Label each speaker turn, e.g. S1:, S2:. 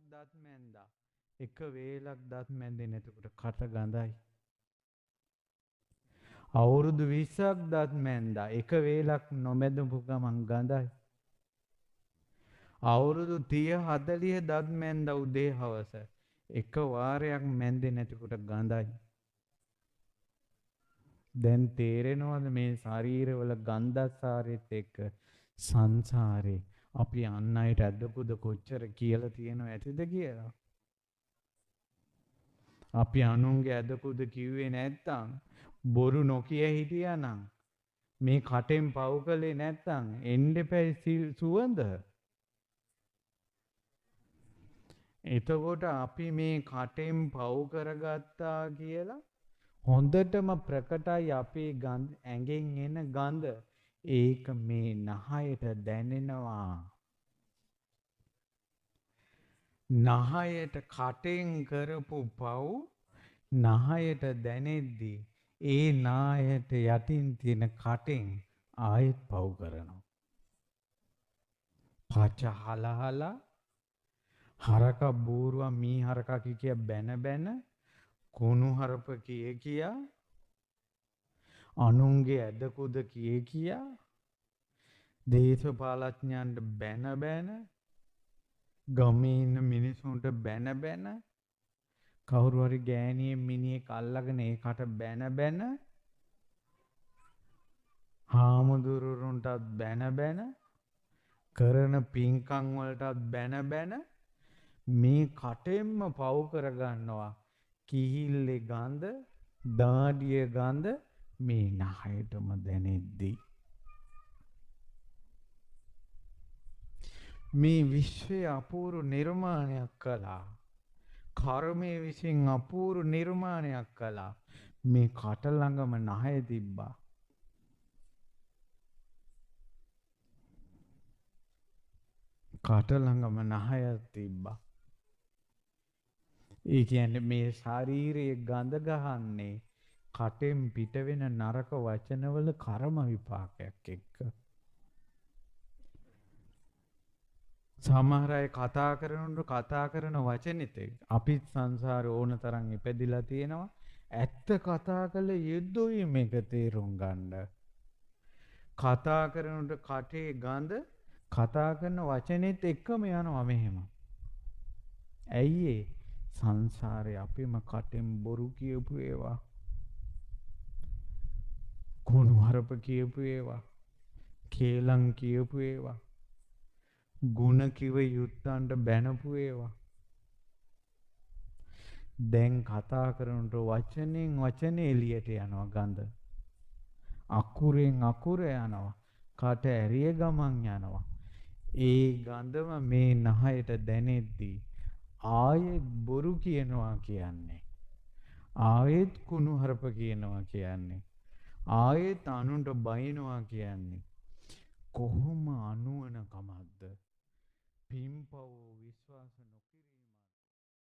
S1: දත් මැන්දා. එක වේලක් දත් මැන්දේ නැතකොට කට ගඳයි. අවුරුදු 20ක් දත් මැන්දා. එක වේලක් නොමැදපු ගමන් ගඳයි. අවුරුදු 30 40 දත් මැන්දා උදේ හවස. එක වාරයක් මැන්දේ නැතිකොට ගඳයි. දැන් තේරෙනවද මේ ශරීරවල ගන්ධසාරෙත් එක්ක සංසාරේ අපි අන් අයට ඇදකුද කොච්චර කියලා තියෙනව ඇතිද කියලා. අපි අනුන්ගේ ඇදකුද කිව්වේ නැත්තම් බොරු නොකිය හිටියානම් මේ කටෙන් පව් කළේ නැත්තම් එන්න එපැයි සුවඳ. එතකොට අපි මේ කටෙන් පව් කරගත්තා කියලා හොඳටම ප්‍රකටයි අපේ ඇඟෙන් එන ගඳ. ඒක මේ නහයට දැනෙනවා. නහයට කටෙන් කරපු පව් නහයට දැනෙද්දී ඒ නායට යටින් තියෙන කටෙන් ආයෙත් පව් කරනවා. පච හලහලා හරක බූරුවා මී හරකා කිය බැන බැන කුණු හරප කියා අනුන්ගේ ඇදකුද කියා දේශපාලඥයන්ට බැන බැන ගමේ ඉන්න මිනිසුන්ට බැන බැන කවුරු හරි ගෑණියෙක් මිනිහෙක් අල්ලගෙන ඒකට බැන බැන හාමුදුරුවන්ටත් බැන බැන කරන පින්කම් වලටත් බැන බැන මේ කටෙන්ම පව් කරගන්නවා. කිහිල්ලේ ගඳ, දාඩිය ගඳ මේ නහයටම දැනෙද්දී මේ විශ්වයේ අපූර්ව නිර්මාණයක් කළා. කර්මයේ විසින් අපූර්ව නිර්මාණයක් කළා. මේ කට ළඟම නහය තිබ්බා. කට ළඟම නහයක් තිබ්බා. ඒ කියන්නේ මේ ශාරීරියේ ගඳ ගහන්නේ කටෙන් පිට වෙන නරක වචනවල කර්ම විපාකයක් එක්ක. සමහර අය කතා කරනකොට කතා කරන වචනෙත් අපිත් සංසාරේ ඕන තරම් ඉපදිලා තියෙනවා. ඇත්ත කතා කළ යුද්ධුයි මේක තේරුම් ගන්න. කතා කරනකොට කටේ ගඳ කතා කරන වචනෙත් එක්කම යනවා මෙහෙම. ඇයි ඒ? සංසාරේ අපිම කටෙන් බොරු කියපු ඒවා. කුණු හරප කියපු ඒවා. කේලම් කියපු ඒවා. ගුණ කිව යුත්තන්ට බැනපු ඒවා. දැන් කතා කරනකොට වචනෙන් වචනේ එළියට යනවා ගඳ. අකුරෙන් අකුර යනවා. කට ඇරිය ගමන් යනවා. ඒ ගඳම මේ නහයට දැනෙද්දී ආයෙත් බොරු කියනවා කියන්නේ. ආයෙත් කුණු හරප කියනවා කියන්නේ. ආයෙත් අනුන්ට බයිනවා කියන්නේ. කොහොම අනුවන කමක්ද? පින්පව් විශ්වාස